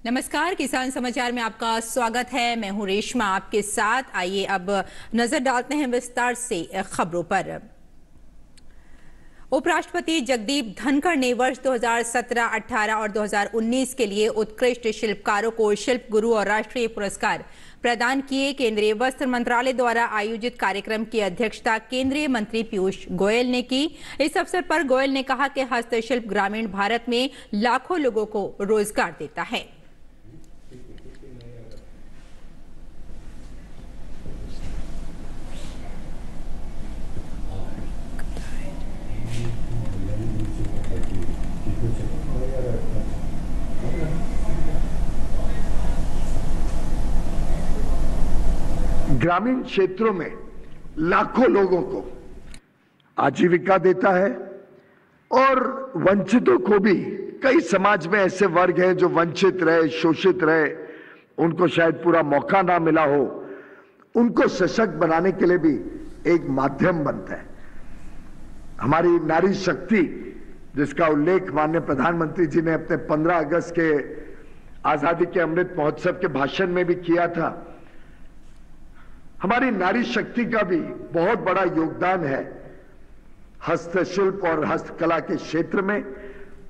नमस्कार, किसान समाचार में आपका स्वागत है। मैं हूं रेशमा आपके साथ। आइए अब नजर डालते हैं विस्तार से खबरों पर। उपराष्ट्रपति जगदीप धनखड़ ने वर्ष 2017, 18 और 2019 के लिए उत्कृष्ट शिल्पकारों को शिल्प गुरु और राष्ट्रीय पुरस्कार प्रदान किए। केंद्रीय वस्त्र मंत्रालय द्वारा आयोजित कार्यक्रम की अध्यक्षता केंद्रीय मंत्री पीयूष गोयल ने की। इस अवसर पर गोयल ने कहा कि हस्तशिल्प ग्रामीण भारत में लाखों लोगों को रोजगार देता है। ग्रामीण क्षेत्रों में लाखों लोगों को आजीविका देता है और वंचितों को भी, कई समाज में ऐसे वर्ग हैं जो वंचित रहे, शोषित रहे, उनको शायद पूरा मौका ना मिला हो, उनको सशक्त बनाने के लिए भी एक माध्यम बनता है। हमारी नारी शक्ति, जिसका उल्लेख माननीय प्रधानमंत्री जी ने अपने 15 अगस्त के आजादी के अमृत महोत्सव के भाषण में भी किया था, हमारी नारी शक्ति का भी बहुत बड़ा योगदान है हस्तशिल्प और हस्तकला के क्षेत्र में,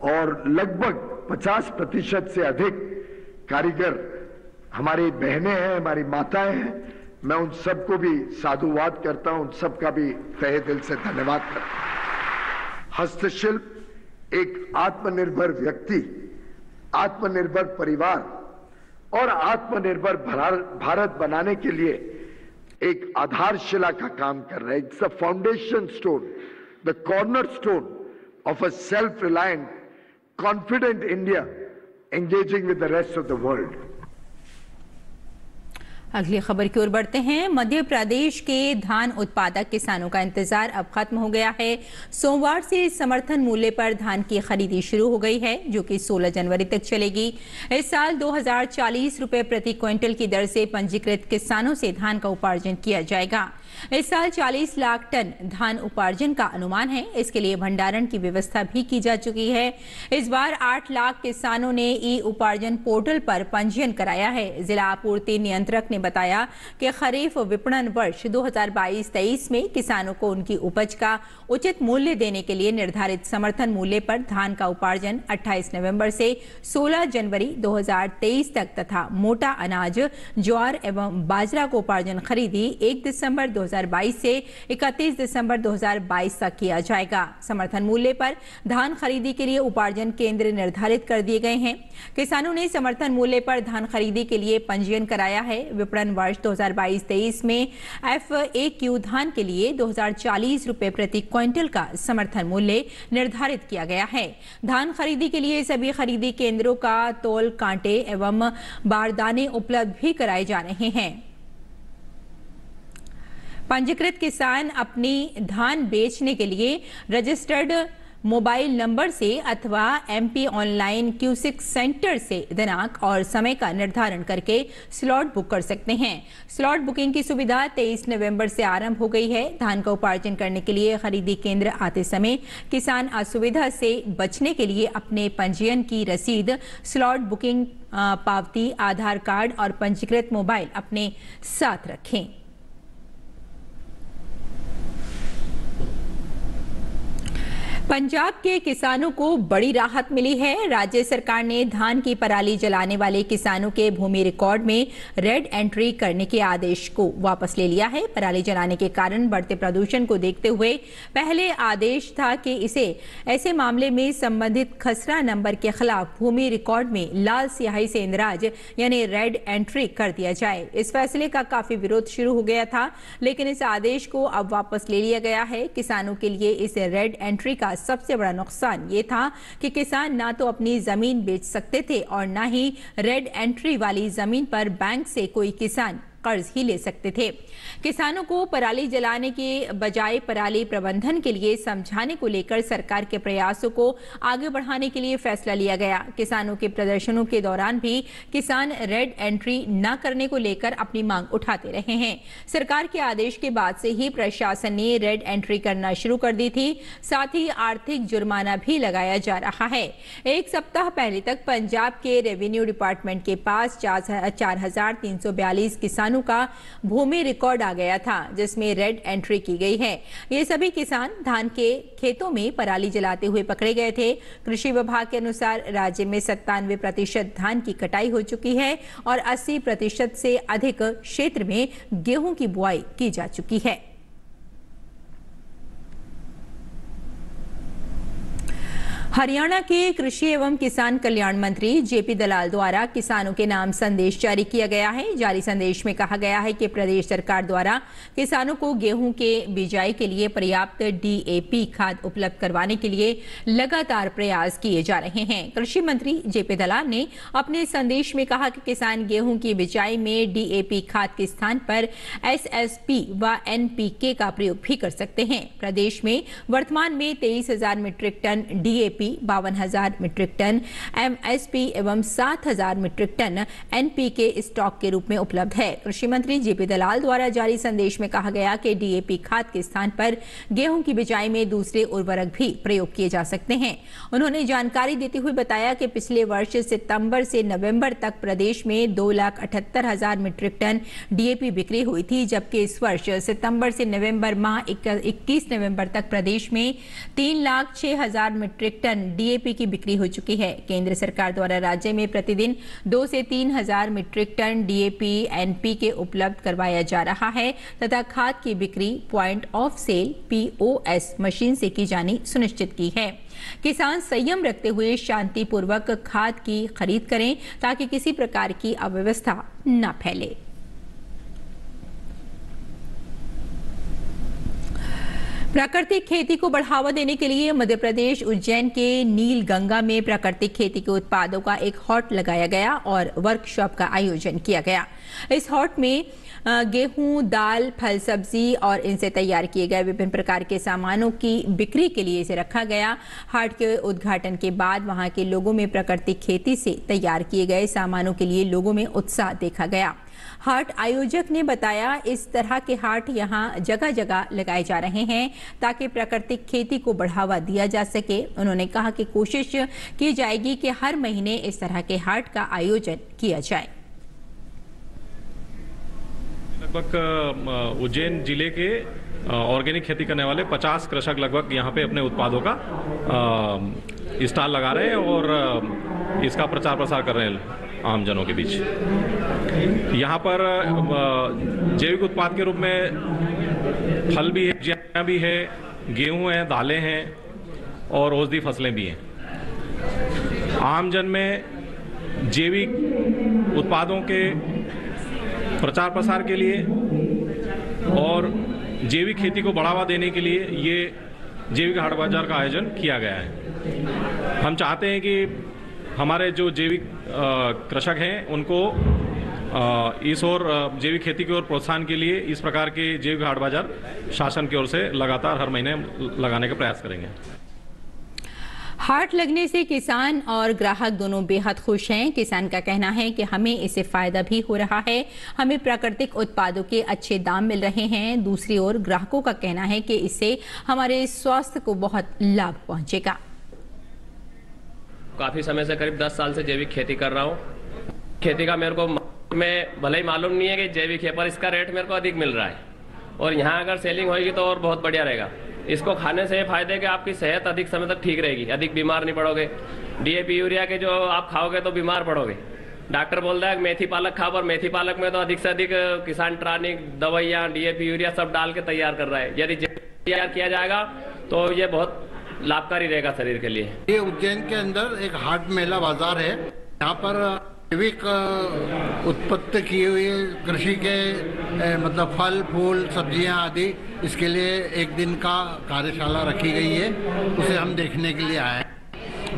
और लगभग 50% से अधिक कारीगर हमारी बहनें हैं, हमारी माताएं हैं। मैं उन सबको भी साधुवाद करता हूं, उन सबका भी तहे दिल से धन्यवाद करता हूं। हस्तशिल्प एक आत्मनिर्भर व्यक्ति, आत्मनिर्भर परिवार और आत्मनिर्भर भारत बनाने के लिए एक आधारशिला का काम कर रहा है। It's the foundation stone, the corner stone of a self reliant, confident India engaging with the rest of the world. अगली खबर की ओर बढ़ते हैं। मध्य प्रदेश के धान उत्पादक किसानों का इंतजार अब खत्म हो गया है। सोमवार से समर्थन मूल्य पर धान की खरीदी शुरू हो गई है, जो कि 16 जनवरी तक चलेगी। इस साल 2040 रुपए प्रति क्विंटल की दर से पंजीकृत किसानों से धान का उपार्जन किया जाएगा। इस साल 40 लाख टन धान उपार्जन का अनुमान है। इसके लिए भंडारण की व्यवस्था भी की जा चुकी है। इस बार 8 लाख किसानों ने ई उपार्जन पोर्टल पर पंजीयन कराया है। जिला आपूर्ति नियंत्रक ने बताया कि खरीफ विपणन वर्ष 2022-23 में किसानों को उनकी उपज का उचित मूल्य देने के लिए निर्धारित समर्थन मूल्य पर धान का उपार्जन 28 नवंबर से 16 जनवरी 2023 तक तथा मोटा अनाज, ज्वार एवं बाजरा को उपार्जन खरीदी 1 दिसंबर 2022 से 31 दिसंबर 2022 तक किया जाएगा। समर्थन मूल्य पर धान खरीदी के लिए उपार्जन केंद्र निर्धारित कर दिए गए हैं। किसानों ने समर्थन मूल्य पर धान खरीदी के लिए पंजीयन कराया है। विपणन वर्ष 2022-23 में FAQ धान के लिए 2040 रुपए प्रति क्विंटल का समर्थन मूल्य निर्धारित किया गया है। धान खरीदी के लिए सभी खरीदी केंद्रों का तौल कांटे एवं बारदाने उपलब्ध भी कराए जा रहे हैं। पंजीकृत किसान अपनी धान बेचने के लिए रजिस्टर्ड मोबाइल नंबर से अथवा MP ऑनलाइन Q6 सेंटर से दिनांक और समय का निर्धारण करके स्लॉट बुक कर सकते हैं। स्लॉट बुकिंग की सुविधा 23 नवंबर से आरंभ हो गई है। धान का उपार्जन करने के लिए खरीदी केंद्र आते समय किसान असुविधा से बचने के लिए अपने पंजीयन की रसीद, स्लॉट बुकिंग पावती, आधार कार्ड और पंजीकृत मोबाइल अपने साथ रखें। पंजाब के किसानों को बड़ी राहत मिली है। राज्य सरकार ने धान की पराली जलाने वाले किसानों के भूमि रिकॉर्ड में रेड एंट्री करने के आदेश को वापस ले लिया है। पराली जलाने के कारण बढ़ते प्रदूषण को देखते हुए पहले आदेश था कि इसे ऐसे मामले में संबंधित खसरा नंबर के खिलाफ भूमि रिकॉर्ड में लाल स्याही से इंदराज यानी रेड एंट्री कर दिया जाए। इस फैसले का काफी विरोध शुरू हो गया था, लेकिन इस आदेश को अब वापस ले लिया गया है। किसानों के लिए इस रेड एंट्री का सबसे बड़ा नुकसान ये था कि किसान ना तो अपनी जमीन बेच सकते थे और ना ही रेड एंट्री वाली जमीन पर बैंक से कोई किसान कर्ज ही ले सकते थे। किसानों को पराली जलाने के बजाय पराली प्रबंधन के लिए समझाने को लेकर सरकार के प्रयासों को आगे बढ़ाने के लिए फैसला लिया गया। किसानों के प्रदर्शनों के दौरान भी किसान रेड एंट्री न करने को लेकर अपनी मांग उठाते रहे हैं। सरकार के आदेश के बाद से ही प्रशासन ने रेड एंट्री करना शुरू कर दी थी, साथ ही आर्थिक जुर्माना भी लगाया जा रहा है। एक सप्ताह पहले तक पंजाब के रेवेन्यू डिपार्टमेंट के पास 4,342 किसानों का भूमि रिकॉर्ड आ गया था, जिसमें रेड एंट्री की गई है। ये सभी किसान धान के खेतों में पराली जलाते हुए पकड़े गए थे। कृषि विभाग के अनुसार राज्य में 97% धान की कटाई हो चुकी है और 80% से अधिक क्षेत्र में गेहूं की बुआई की जा चुकी है। हरियाणा के कृषि एवं किसान कल्याण मंत्री जेपी दलाल द्वारा किसानों के नाम संदेश जारी किया गया है। जारी संदेश में कहा गया है कि प्रदेश सरकार द्वारा किसानों को गेहूं के बिजाई के लिए पर्याप्त डीएपी खाद उपलब्ध करवाने के लिए लगातार प्रयास किए जा रहे हैं। कृषि मंत्री जेपी दलाल ने अपने संदेश में कहा कि किसान गेहूं की बिजाई में डीएपी खाद के स्थान पर एसएसपी व एनपीके का प्रयोग भी कर सकते हैं। प्रदेश में वर्तमान में 23,000 metric tonne DAP, 52,000 metric tonne MSP एवं 7,000 मीट्रिक टन एनपीके स्टॉक के रूप में उपलब्ध है। कृषि मंत्री जेपी दलाल द्वारा जारी संदेश में कहा गया कि डीएपी खाद के स्थान पर गेहूं की बिजाई में दूसरे उर्वरक भी प्रयोग किए जा सकते हैं। उन्होंने जानकारी देते हुए बताया कि पिछले वर्ष सितंबर से नवंबर तक प्रदेश में 2,78,000 मीट्रिक टन डीएपी बिक्री हुई थी, जबकि इस वर्ष सितंबर से नवंबर माह 21 नवंबर तक प्रदेश में 3,06,000 मीट्रिक टन डीएपी की बिक्री हो चुकी है। केंद्र सरकार द्वारा राज्य में प्रतिदिन 2 से 3,000 मीट्रिक टन डीएपी एनपीके उपलब्ध करवाया जा रहा है तथा खाद की बिक्री point of sale POS machine से की जानी सुनिश्चित की है। किसान संयम रखते हुए शांतिपूर्वक खाद की खरीद करें ताकि किसी प्रकार की अव्यवस्था न फैले। प्राकृतिक खेती को बढ़ावा देने के लिए मध्य प्रदेश उज्जैन के नील गंगा में प्राकृतिक खेती के उत्पादों का एक हॉट लगाया गया और वर्कशॉप का आयोजन किया गया। इस हॉट में गेहूं, दाल, फल, सब्जी और इनसे तैयार किए गए विभिन्न प्रकार के सामानों की बिक्री के लिए इसे रखा गया। हाट के उद्घाटन के बाद वहां के लोगों में प्राकृतिक खेती से तैयार किए गए सामानों के लिए लोगों में उत्साह देखा गया। हाट आयोजक ने बताया इस तरह के हाट यहां जगह जगह लगाए जा रहे हैं ताकि प्राकृतिक खेती को बढ़ावा दिया जा सके। उन्होंने कहा कि कोशिश की जाएगी कि हर महीने इस तरह के हाट का आयोजन किया जाए। लगभग उज्जैन जिले के ऑर्गेनिक खेती करने वाले 50 कृषक लगभग यहाँ पे अपने उत्पादों का स्टॉल लगा रहे हैं और इसका प्रचार प्रसार कर रहे हैं आम जनों के बीच। यहाँ पर जैविक उत्पाद के रूप में फल भी है, सब्जियाँ भी है, गेहूं है, दालें हैं और औषधि फसलें भी हैं। आम जन में जैविक उत्पादों के प्रचार प्रसार के लिए और जैविक खेती को बढ़ावा देने के लिए ये जैविक हाट बाजार का आयोजन किया गया है। हम चाहते हैं कि हमारे जो जैविक कृषक हैं उनको इस ओर जैविक खेती की ओर प्रोत्साहन के लिए इस प्रकार के जैविक हाट बाजार शासन की ओर से लगातार हर महीने लगाने का प्रयास करेंगे। हाट लगने से किसान और ग्राहक दोनों बेहद खुश हैं। किसान का कहना है कि हमें इससे फायदा भी हो रहा है, हमें प्राकृतिक उत्पादों के अच्छे दाम मिल रहे हैं। दूसरी ओर ग्राहकों का कहना है कि इससे हमारे स्वास्थ्य को बहुत लाभ पहुंचेगा। काफी समय से करीब 10 साल से जैविक खेती कर रहा हूँ। खेती का मेरे को में भले ही मालूम नहीं है कि जैविक है, पर इसका रेट मेरे को अधिक मिल रहा है और यहाँ अगर सेलिंग होगी तो और बहुत बढ़िया रहेगा। इसको खाने से फायदे कि आपकी सेहत अधिक समय तक ठीक रहेगी, अधिक बीमार नहीं पड़ोगे। डीएपी यूरिया के जो आप खाओगे तो बीमार पड़ोगे। डॉक्टर बोलता है मेथी पालक खाओ, पर मेथी पालक में तो अधिक से अधिक किसान ट्रानिक दवाइयाँ, डीएपी यूरिया सब डाल के तैयार कर रहा है। यदि तैयार किया जाएगा तो ये बहुत लाभकारी रहेगा शरीर के लिए। ये उज्जैन के अंदर एक हाट मेला बाजार है। यहाँ पर जैविक उत्पत्ति की हुई कृषि के मतलब फल फूल सब्जियां आदि, इसके लिए एक दिन का कार्यशाला रखी गई है, उसे हम देखने के लिए आए।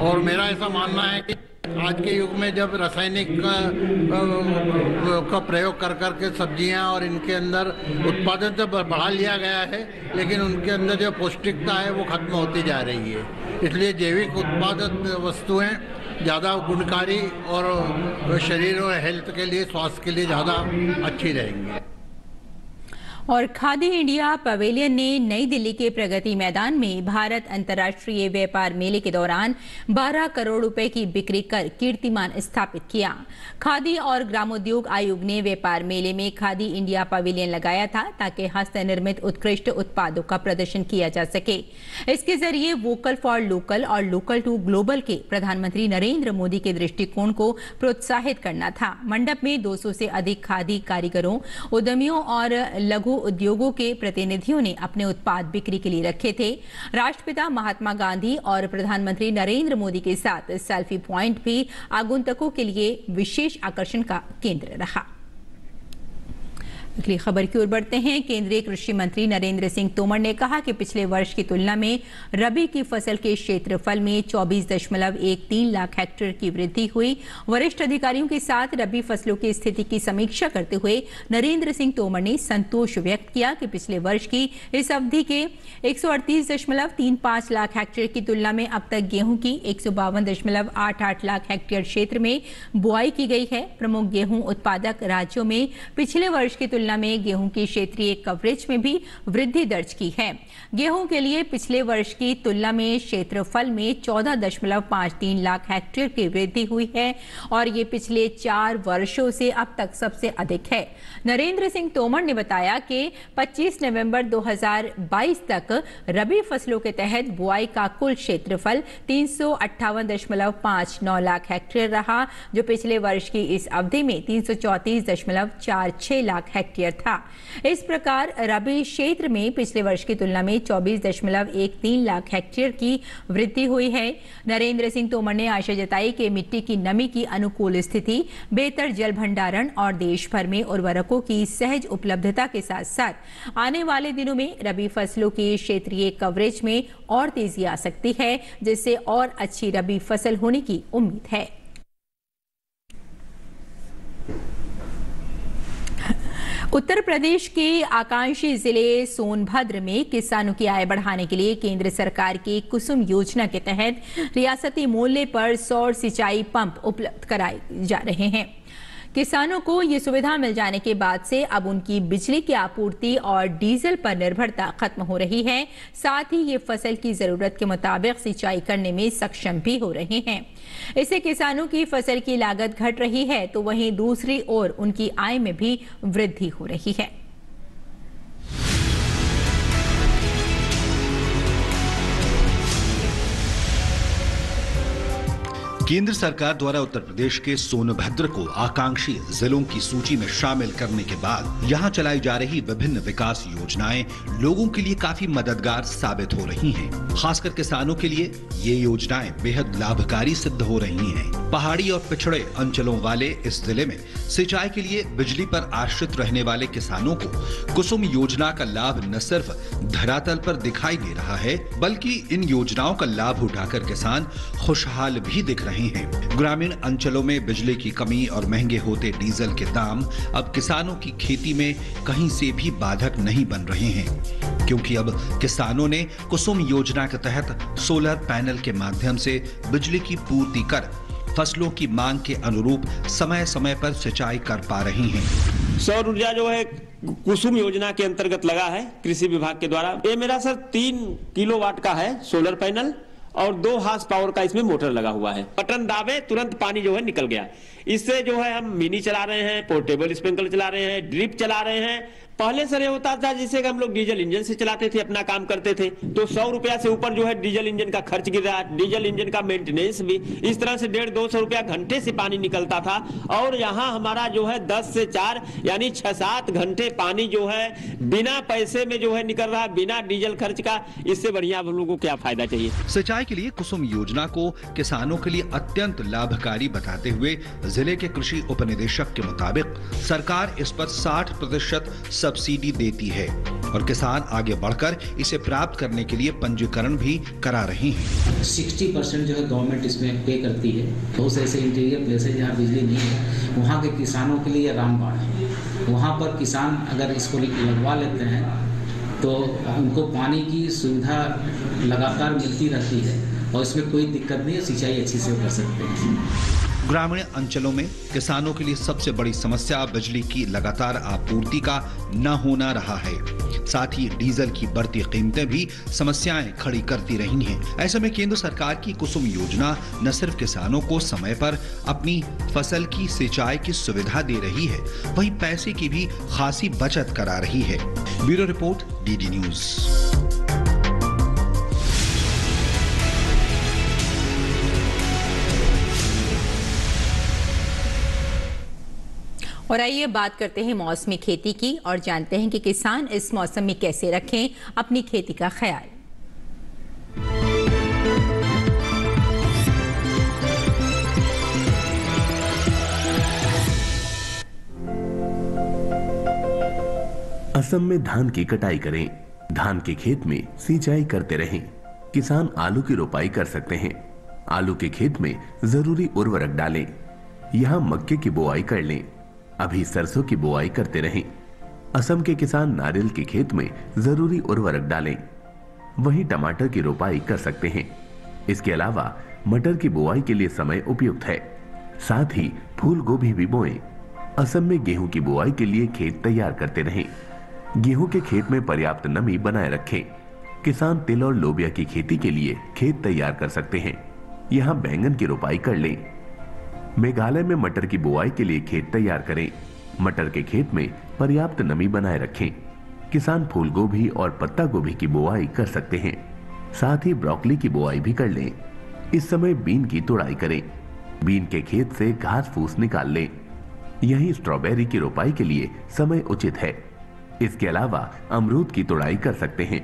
और मेरा ऐसा मानना है कि आज के युग में जब रासायनिक का प्रयोग कर करके सब्जियां और इनके अंदर उत्पादन तो बढ़ा लिया गया है, लेकिन उनके अंदर जो पौष्टिकता है वो खत्म होती जा रही है। इसलिए जैविक उत्पादित वस्तुएं ज़्यादा गुणकारी और शरीर और हेल्थ के लिए, स्वास्थ्य के लिए ज़्यादा अच्छी रहेंगी। और खादी इंडिया पवेलियन ने नई दिल्ली के प्रगति मैदान में भारत अंतर्राष्ट्रीय व्यापार मेले के दौरान 12 करोड़ रुपए की बिक्री कर कीर्तिमान स्थापित किया। खादी और ग्रामोद्योग आयोग ने व्यापार मेले में खादी इंडिया पवेलियन लगाया था ताकि हस्तनिर्मित उत्कृष्ट उत्पादों का प्रदर्शन किया जा सके। इसके जरिए वोकल फॉर लोकल और लोकल टू ग्लोबल के प्रधानमंत्री नरेंद्र मोदी के दृष्टिकोण को प्रोत्साहित करना था। मंडप में 200 से अधिक खादी कारीगरों, उद्यमियों और लघु उद्योगों के प्रतिनिधियों ने अपने उत्पाद बिक्री के लिए रखे थे। राष्ट्रपिता महात्मा गांधी और प्रधानमंत्री नरेंद्र मोदी के साथ सेल्फी पॉइंट भी आगंतुकों के लिए विशेष आकर्षण का केंद्र रहा। अगली खबर की ओर बढ़ते हैं। केंद्रीय कृषि मंत्री नरेंद्र सिंह तोमर ने कहा कि पिछले वर्ष की तुलना में रबी की फसल के क्षेत्रफल में 24.13 लाख हेक्टेयर की वृद्धि हुई। वरिष्ठ अधिकारियों के साथ रबी फसलों की स्थिति की समीक्षा करते हुए नरेंद्र सिंह तोमर ने संतोष व्यक्त किया कि पिछले वर्ष की इस अवधि के 138.35 लाख हेक्टेयर की तुलना में अब तक गेहूं की 152.88 लाख हेक्टेयर क्षेत्र में बुआई की गई है। प्रमुख गेहूं उत्पादक राज्यों में पिछले वर्ष की तुलना में गेहूं की क्षेत्रीय कवरेज में भी वृद्धि दर्ज की है। गेहूं के लिए पिछले वर्ष की तुलना में क्षेत्रफल में 14.53 लाख हेक्टेयर की वृद्धि हुई है और ये पिछले 4 वर्षों से अब तक सबसे अधिक है। नरेंद्र सिंह तोमर ने बताया कि 25 नवंबर 2022 तक रबी फसलों के तहत बुआई का कुल क्षेत्रफल 358.59 लाख हेक्टेयर रहा, जो पिछले वर्ष की इस अवधि में 334.46 लाख हेक्टेयर था। इस प्रकार रबी क्षेत्र में पिछले वर्ष की तुलना में 24.13 लाख हेक्टेयर की वृद्धि हुई है। नरेंद्र सिंह तोमर ने आशा जताई कि मिट्टी की नमी की अनुकूल स्थिति, बेहतर जल भंडारण और देश भर में उर्वरकों की सहज उपलब्धता के साथ साथ आने वाले दिनों में रबी फसलों की क्षेत्रीय कवरेज में और तेजी आ सकती है, जिससे और अच्छी रबी फसल होने की उम्मीद है। उत्तर प्रदेश के आकांक्षी जिले सोनभद्र में किसानों की आय बढ़ाने के लिए केंद्र सरकार की कुसुम योजना के तहत रियासती मूल्य पर सौर सिंचाई पंप उपलब्ध कराए जा रहे हैं। किसानों को ये सुविधा मिल जाने के बाद से अब उनकी बिजली की आपूर्ति और डीजल पर निर्भरता खत्म हो रही है। साथ ही ये फसल की जरूरत के मुताबिक सिंचाई करने में सक्षम भी हो रहे हैं। इससे किसानों की फसल की लागत घट रही है, तो वहीं दूसरी ओर उनकी आय में भी वृद्धि हो रही है। केंद्र सरकार द्वारा उत्तर प्रदेश के सोनभद्र को आकांक्षी जिलों की सूची में शामिल करने के बाद यहां चलाई जा रही विभिन्न विकास योजनाएं लोगों के लिए काफी मददगार साबित हो रही हैं। खासकर किसानों के लिए ये योजनाएं बेहद लाभकारी सिद्ध हो रही हैं। पहाड़ी और पिछड़े अंचलों वाले इस जिले में सिंचाई के लिए बिजली पर आश्रित रहने वाले किसानों को कुसुम योजना का लाभ न सिर्फ धरातल पर दिखाई दे रहा है, बल्कि इन योजनाओं का लाभ उठाकर किसान खुशहाल भी दिख रहे हैं। ग्रामीण अंचलों में बिजली की कमी और महंगे होते डीजल के दाम अब किसानों की खेती में कहीं से भी बाधक नहीं बन रहे हैं, क्योंकि अब किसानों ने कुसुम योजना के तहत सोलर पैनल के माध्यम से बिजली की पूर्ति कर फसलों की मांग के अनुरूप समय समय पर सिंचाई कर पा रहे हैं। सौर ऊर्जा जो है कुसुम योजना के अंतर्गत लगा है कृषि विभाग के द्वारा। ये मेरा सर 3 किलोवाट का है सोलर पैनल और 2 हार्स पावर का इसमें मोटर लगा हुआ है। बटन दाबे तुरंत पानी जो है निकल गया। इससे जो है हम मिनी चला रहे हैं, पोर्टेबल स्प्रिंकलर चला रहे हैं, ड्रिप चला रहे हैं। पहले सर ये होता था जिससे हम लोग डीजल इंजन से चलाते थे, अपना काम करते थे, तो 100 रुपया से ऊपर जो है डीजल इंजन का खर्च गिर रहा है। डीजल इंजन का मेंटेनेंस भी इस तरह से 150-200 रुपया घंटे से पानी निकलता था। और यहाँ हमारा जो है 10 से 4 यानी 6-7 घंटे पानी जो है बिना पैसे में जो है निकल रहा है, बिना डीजल खर्च का। इससे बढ़िया हम लोगों को क्या फायदा चाहिए। सिंचाई के लिए कुसुम योजना को किसानों के लिए अत्यंत लाभकारी बताते हुए जिले के कृषि उपनिदेशक के मुताबिक सरकार इस पर 60% सब्सिडी देती है। और किसान आगे बढ़कर इसे प्राप्त करने के लिए पंजीकरण भी करा रहे हैं। 60% जो है गवर्नमेंट इसमें पे करती है। बहुत से ऐसे इंटीरियर प्लेस है जहाँ बिजली नहीं है, वहाँ के किसानों के लिए रामबाण है। वहाँ पर किसान अगर इसको लगवा लेते हैं तो उनको पानी की सुविधा लगातार मिलती रहती है और इसमें कोई दिक्कत नहीं है, सिंचाई अच्छी से कर सकते हैं। ग्रामीण अंचलों में किसानों के लिए सबसे बड़ी समस्या बिजली की लगातार आपूर्ति का न होना रहा है। साथ ही डीजल की बढ़ती कीमतें भी समस्याएं खड़ी करती रही हैं। ऐसे में केंद्र सरकार की कुसुम योजना न सिर्फ किसानों को समय पर अपनी फसल की सिंचाई की सुविधा दे रही है, वहीं पैसे की भी खासी बचत करा रही है। Bureau report, DD news. और आइए बात करते हैं मौसमी खेती की और जानते हैं कि किसान इस मौसम में कैसे रखें अपनी खेती का ख्याल। असम में धान की कटाई करें। धान के खेत में सिंचाई करते रहें। किसान आलू की रोपाई कर सकते हैं। आलू के खेत में जरूरी उर्वरक डालें। यहाँ मक्के की बुआई कर लें। अभी सरसों की बुआई करते रहें। असम के किसान नारियल के खेत में जरूरी उर्वरक डालें। वहीं टमाटर की रोपाई कर सकते हैं। इसके अलावा मटर की बुआई के लिए समय उपयुक्त है। साथ ही फूल गोभी भी बोएं। असम में गेहूं की बुआई के लिए खेत तैयार करते रहें। गेहूं के खेत में पर्याप्त नमी बनाए रखें। किसान तिल और लोबिया की खेती के लिए खेत तैयार कर सकते हैं। यहाँ बैंगन की रोपाई कर लें। मेघालय में मटर की बुआई के लिए खेत तैयार करें। मटर के खेत में पर्याप्त नमी बनाए रखें। किसान फूल गोभी और पत्ता गोभी की बुआई कर सकते हैं। साथ ही ब्रोकली की बुआई भी कर लें। इस समय बीन की तुड़ाई करें। बीन के खेत से घास फूस निकाल लें। यहीं स्ट्रॉबेरी की रोपाई के लिए समय उचित है। इसके अलावा अमरूद की तुड़ाई कर सकते हैं।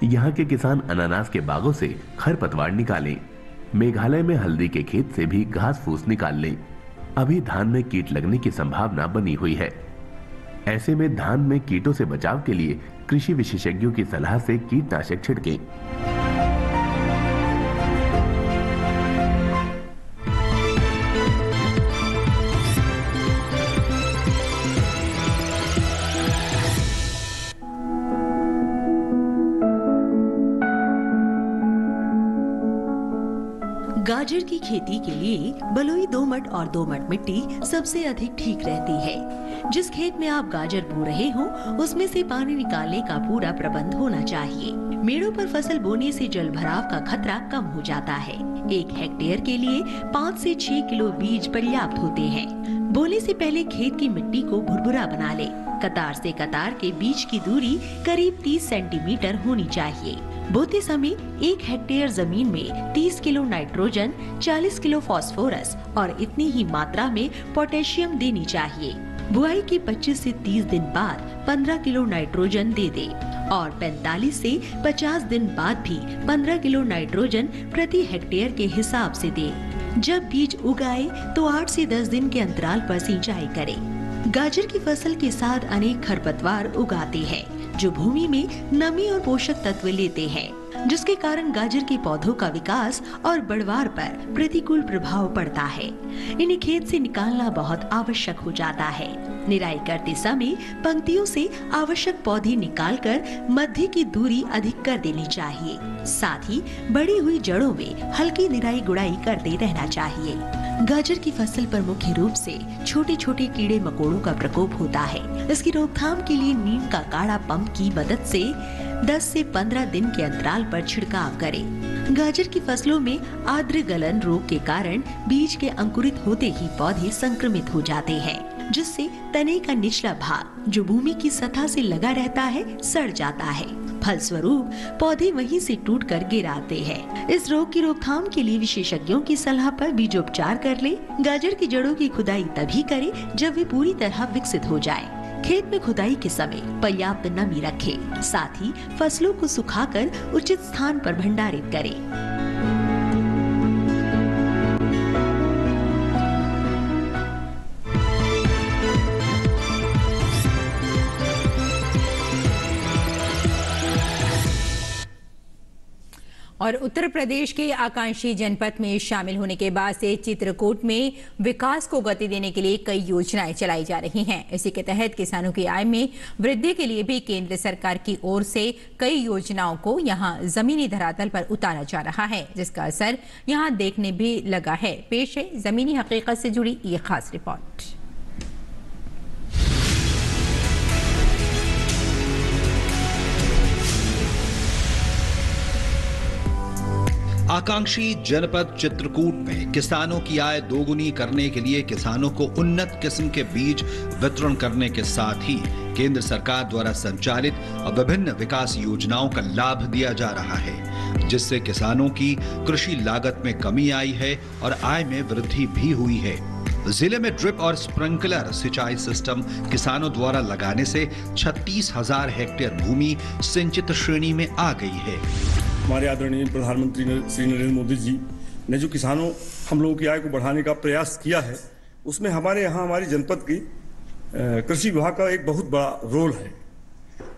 यहाँ के किसान अनानास के बागों से खरपतवार निकालें। मेघालय में हल्दी के खेत से भी घास फूस निकाल लें। अभी धान में कीट लगने की संभावना बनी हुई है। ऐसे में धान में कीटों से बचाव के लिए कृषि विशेषज्ञों की सलाह से कीटनाशक छिड़कें। गाजर की खेती के लिए बलुई दोमट और दोमट मिट्टी सबसे अधिक ठीक रहती है। जिस खेत में आप गाजर बो रहे हो उसमें से पानी निकालने का पूरा प्रबंध होना चाहिए। मेड़ों पर फसल बोने से जल भराव का खतरा कम हो जाता है। 1 हेक्टेयर के लिए 5 से 6 किलो बीज पर्याप्त होते हैं। बोने से पहले खेत की मिट्टी को भुरभुरा बना ले। कतार से कतार के बीच की दूरी करीब 30 सेंटीमीटर होनी चाहिए। बोते समय 1 हेक्टेयर जमीन में 30 किलो नाइट्रोजन, 40 किलो फास्फोरस और इतनी ही मात्रा में पोटेशियम देनी चाहिए। बुआई के 25 से 30 दिन बाद 15 किलो नाइट्रोजन दे दे और 45 से 50 दिन बाद भी 15 किलो नाइट्रोजन प्रति हेक्टेयर के हिसाब से दे। जब बीज उगाए तो 8 से 10 दिन के अंतराल पर सिंचाई करें। गाजर की फसल के साथ अनेक खरपतवार उगाते हैं जो भूमि में नमी और पोषक तत्व लेते हैं, जिसके कारण गाजर के पौधों का विकास और बढ़वार पर प्रतिकूल प्रभाव पड़ता है। इन्हें खेत से निकालना बहुत आवश्यक हो जाता है। निराई करते समय पंक्तियों से आवश्यक पौधे निकालकर मध्य की दूरी अधिक कर देनी चाहिए। साथ ही बढ़ी हुई जड़ों में हल्की निराई गुड़ाई करते रहना चाहिए। गाजर की फसल पर मुख्य रूप से छोटे छोटे कीड़े मकोड़ों का प्रकोप होता है। इसकी रोकथाम के लिए नीम का काढ़ा पंप की मदद से 10 से 15 दिन के अंतराल पर छिड़काव करें। गाजर की फसलों में आर्द्र गलन रोग के कारण बीज के अंकुरित होते ही पौधे संक्रमित हो जाते हैं, जिससे तने का निचला भाग जो भूमि की सतह से लगा रहता है सड़ जाता है। फलस्वरूप पौधे वहीं से टूटकर गिर आते हैं। इस रोग की रोकथाम के लिए विशेषज्ञों की सलाह पर बीजोपचार कर ले। गाजर की जड़ों की खुदाई तभी करें जब वे पूरी तरह विकसित हो जाए। खेत में खुदाई के समय पर्याप्त नमी रखें। साथ ही फसलों को सुखाकर उचित स्थान पर भंडारित करें। और उत्तर प्रदेश के आकांक्षी जनपद में शामिल होने के बाद से चित्रकूट में विकास को गति देने के लिए कई योजनाएं चलाई जा रही हैं। इसी के तहत किसानों की आय में वृद्धि के लिए भी केंद्र सरकार की ओर से कई योजनाओं को यहां जमीनी धरातल पर उतारा जा रहा है, जिसका असर यहां देखने भी लगा है। पेश है जमीनी हकीकत से जुड़ी ये खास रिपोर्ट। आकांक्षी जनपद चित्रकूट में किसानों की आय दोगुनी करने के लिए किसानों को उन्नत किस्म के बीज वितरण करने के साथ ही केंद्र सरकार द्वारा संचालित विभिन्न विकास योजनाओं का लाभ दिया जा रहा है, जिससे किसानों की कृषि लागत में कमी आई है और आय में वृद्धि भी हुई है। जिले में ड्रिप और स्प्रिंकलर सिंचाई सिस्टम किसानों द्वारा लगाने से 36,000 हेक्टेयर भूमि सिंचित श्रेणी में आ गई है। हमारे आदरणीय प्रधानमंत्री श्री नरेंद्र मोदी जी ने जो किसानों हम लोगों की आय को बढ़ाने का प्रयास किया है, उसमें हमारे यहाँ हमारी जनपद की कृषि विभाग का एक बहुत बड़ा रोल है।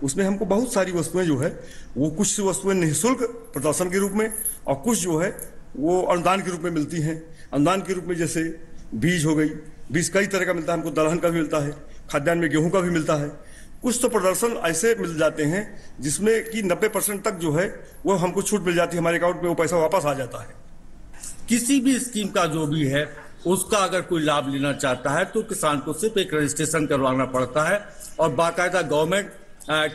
उसमें हमको बहुत सारी वस्तुएं जो है वो कुछ वस्तुएं निःशुल्क प्रदर्शन के रूप में और कुछ जो है वो अनुदान के रूप में मिलती हैं। अनुदान के रूप में जैसे बीज हो गई, बीज कई तरह का मिलता है, हमको दलहन का भी मिलता है, खाद्यान्न में गेहूं का भी मिलता है। कुछ तो प्रदर्शन ऐसे मिल जाते हैं जिसमें कि 90% तक जो है वो हमको छूट मिल जाती है, हमारे अकाउंट में वो पैसा वापस आ जाता है। किसी भी स्कीम का जो भी है उसका अगर कोई लाभ लेना चाहता है तो किसान को सिर्फ एक रजिस्ट्रेशन करवाना पड़ता है और बाकायदा गवर्नमेंट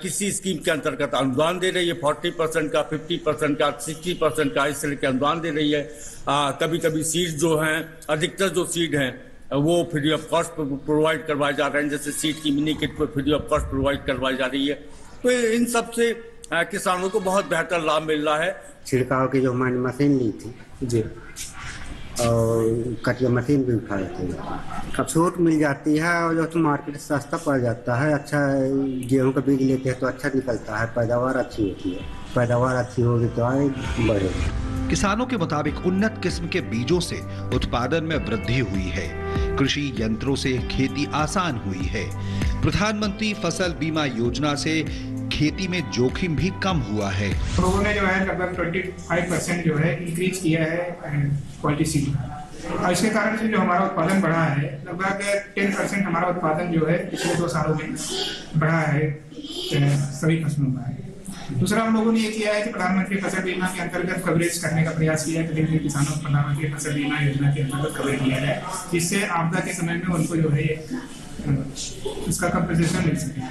किसी स्कीम के अंतर्गत अनुदान दे रही है। 40% का, 50% का, 60% का, इस तरह के अनुदान दे रही है। कभी कभी सीड जो हैं, अधिकतर जो सीड हैं वो फ्री ऑफ कॉस्ट प्रोवाइड करवाए जा रहे हैं, जैसे सीड की मिनी किट को फ्री ऑफ कॉस्ट प्रोवाइड करवाई जा रही है। तो इन सब से किसानों को बहुत बेहतर लाभ मिल रहा है। छिड़काव की जो हमारी मशीन ली थी जी, और कटिया मशीन भी उठाए थे, अब छूट मिल जाती है और जो तो मार्केट सस्ता पड़ जाता है। अच्छा गेहूं का बीज लेते हैं तो अच्छा निकलता है, पैदावार अच्छी होती है। पैदावार अच्छी होगी तो आय बढ़ेगी। किसानों के मुताबिक उन्नत किस्म के बीजों से उत्पादन में वृद्धि हुई है, कृषि यंत्रों से खेती आसान हुई है। प्रधानमंत्री फसल बीमा योजना से खेती में जोखिम भी कम हुआ है। लोगों ने जो है लगभग 25% जो है इंक्रीज किया है क्वालिटी सीड का, और इसके कारण से जो हमारा उत्पादन बढ़ा है, लगभग 10% हमारा उत्पादन जो है पिछले 2 सालों में बढ़ा है सभी फसलों का। दूसरा हम लोगों ने ये किया है कि प्रधानमंत्री फसल बीमा के अंतर्गत कवरेज करने का प्रयास किया है कि किसानों को प्रधानमंत्री फसल बीमा योजना के अंतर्गत कवरेज दिया जाए, जिससे आपदा के समय में उनको जो है इसका कंपनसेशन मिल सके।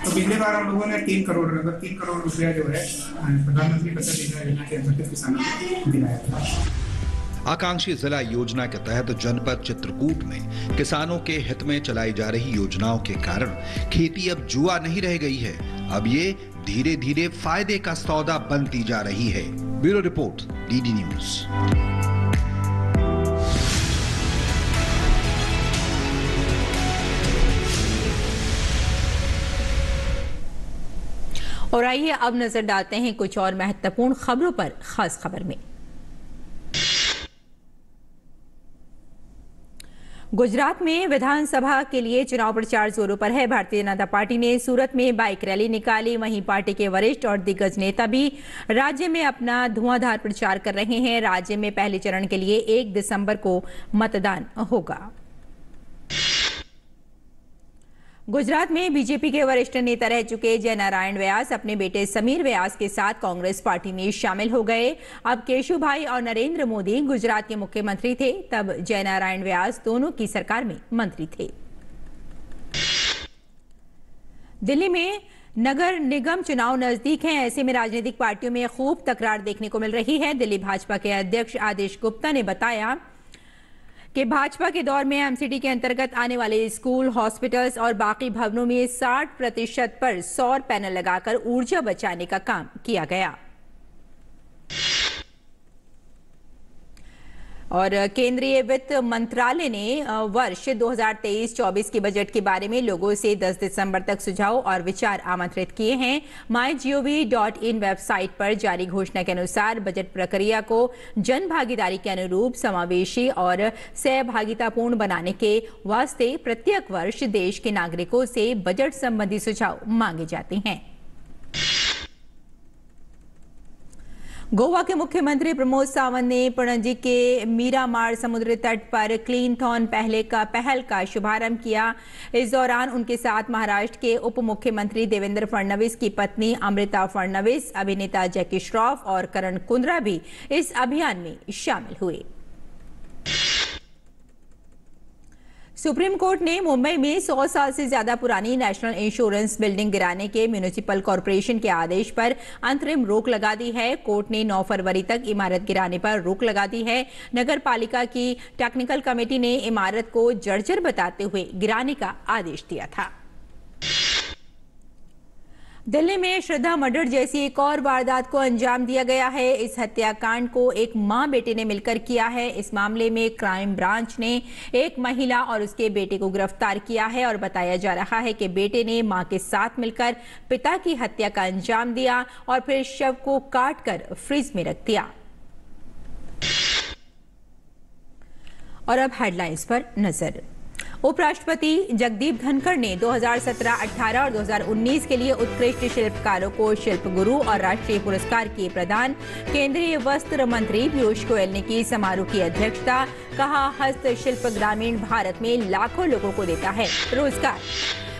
तो पिछले बार हम लोगों ने 3 करोड़ रुपया जो है प्रधानमंत्री फसल बीमा योजना के अंतर्गत किसानों को दिलाया था। आकांक्षी जिला योजना के तहत जनपद चित्रकूट में किसानों के हित में चलाई जा रही योजनाओं के कारण खेती अब जुआ नहीं रह गई है, अब ये धीरे धीरे फायदे का सौदा बनती जा रही है। Bureau report, DD news. और आइए अब नजर डालते हैं कुछ और महत्वपूर्ण खबरों पर। खास खबर में गुजरात में विधानसभा के लिए चुनाव प्रचार जोरों पर है। भारतीय जनता पार्टी ने सूरत में बाइक रैली निकाली, वहीं पार्टी के वरिष्ठ और दिग्गज नेता भी राज्य में अपना धुआंधार प्रचार कर रहे हैं। राज्य में पहले चरण के लिए 1 दिसंबर को मतदान होगा। गुजरात में बीजेपी के वरिष्ठ नेता रह चुके जयनारायण व्यास अपने बेटे समीर व्यास के साथ कांग्रेस पार्टी में शामिल हो गए। अब केशुभाई और नरेंद्र मोदी गुजरात के मुख्यमंत्री थे, तब जयनारायण व्यास दोनों की सरकार में मंत्री थे। दिल्ली में नगर निगम चुनाव नजदीक हैं, ऐसे में राजनीतिक पार्टियों में खूब तकरार देखने को मिल रही है। दिल्ली भाजपा के अध्यक्ष आदेश गुप्ता ने बताया कि भाजपा के दौर में एमसीडी के अंतर्गत आने वाले स्कूल, हॉस्पिटल्स और बाकी भवनों में 60% पर सौर पैनल लगाकर ऊर्जा बचाने का काम किया गया। और केंद्रीय वित्त मंत्रालय ने वर्ष 2023-24 के बजट के बारे में लोगों से 10 दिसंबर तक सुझाव और विचार आमंत्रित किए हैं। mygov.in वेबसाइट पर जारी घोषणा के अनुसार बजट प्रक्रिया को जन भागीदारी के अनुरूप समावेशी और सहभागितापूर्ण बनाने के वास्ते प्रत्येक वर्ष देश के नागरिकों से बजट संबंधी सुझाव मांगे जाते हैं। गोवा के मुख्यमंत्री प्रमोद सावंत ने पणजी के मीरामार समुद्री तट पर क्लीनथॉन पहल का शुभारंभ किया। इस दौरान उनके साथ महाराष्ट्र के उप मुख्यमंत्री देवेंद्र फडणवीस की पत्नी अमृता फडणवीस, अभिनेता जैकी श्रॉफ और करण कुंद्रा भी इस अभियान में शामिल हुए। सुप्रीम कोर्ट ने मुंबई में 100 साल से ज्यादा पुरानी नेशनल इंश्योरेंस बिल्डिंग गिराने के म्युनिसिपल कॉर्पोरेशन के आदेश पर अंतरिम रोक लगा दी है। कोर्ट ने 9 फरवरी तक इमारत गिराने पर रोक लगा दी है। नगर पालिका की टेक्निकल कमेटी ने इमारत को जर्जर बताते हुए गिराने का आदेश दिया था। दिल्ली में श्रद्धा मर्डर जैसी एक और वारदात को अंजाम दिया गया है। इस हत्याकांड को एक मां बेटे ने मिलकर किया है। इस मामले में क्राइम ब्रांच ने एक महिला और उसके बेटे को गिरफ्तार किया है और बताया जा रहा है कि बेटे ने मां के साथ मिलकर पिता की हत्या का अंजाम दिया और फिर शव को काटकर फ्रिज में रख दिया। और अब हेडलाइंस पर नजर। उपराष्ट्रपति जगदीप धनखड़ ने 2017-18 और 2019 के लिए उत्कृष्ट शिल्पकारों को शिल्प गुरु और राष्ट्रीय पुरस्कार किए प्रदान। केंद्रीय वस्त्र मंत्री पीयूष गोयल ने की समारोह की अध्यक्षता। कहा, हस्तशिल्प ग्रामीण भारत में लाखों लोगों को देता है रोजगार।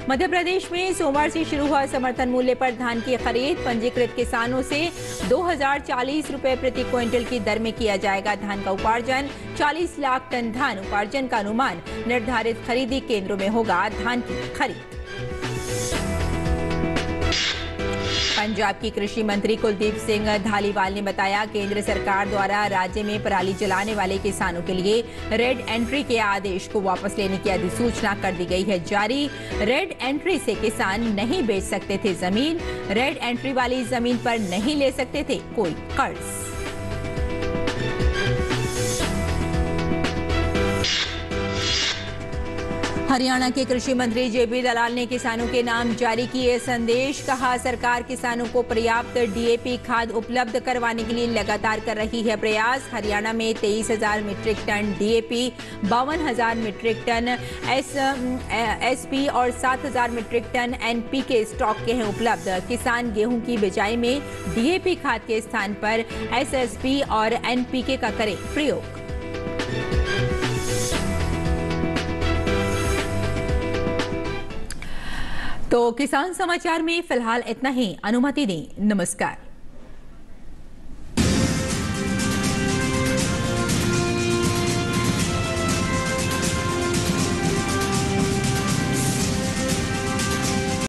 मध्य प्रदेश में सोमवार से शुरू हुआ समर्थन मूल्य पर धान की खरीद। पंजीकृत किसानों से 2040 रुपए प्रति क्विंटल की दर में किया जाएगा धान का उपार्जन। 40 लाख टन धान उपार्जन का अनुमान। निर्धारित खरीदी केंद्रों में होगा धान की खरीद। पंजाब की कृषि मंत्री कुलदीप सिंह धालीवाल ने बताया, केंद्र सरकार द्वारा राज्य में पराली जलाने वाले किसानों के लिए रेड एंट्री के आदेश को वापस लेने की अधिसूचना कर दी गई है जारी। रेड एंट्री से किसान नहीं बेच सकते थे जमीन। रेड एंट्री वाली जमीन पर नहीं ले सकते थे कोई कर्ज। हरियाणा के कृषि मंत्री जेपी दलाल ने किसानों के नाम जारी किए संदेश। कहा, सरकार किसानों को पर्याप्त डीएपी खाद उपलब्ध करवाने के लिए लगातार कर रही है प्रयास। हरियाणा में 23,000 metric tonne DAP, 52,000 metric tonne SP और 7,000 मीट्रिक टन एनपीके स्टॉक के हैं उपलब्ध। किसान गेहूं की बिजाई में डीएपी खाद के स्थान पर एसएसपी और एनपीके का करें प्रयोग। तो किसान समाचार में फिलहाल इतना ही। अनुमति दें। नमस्कार।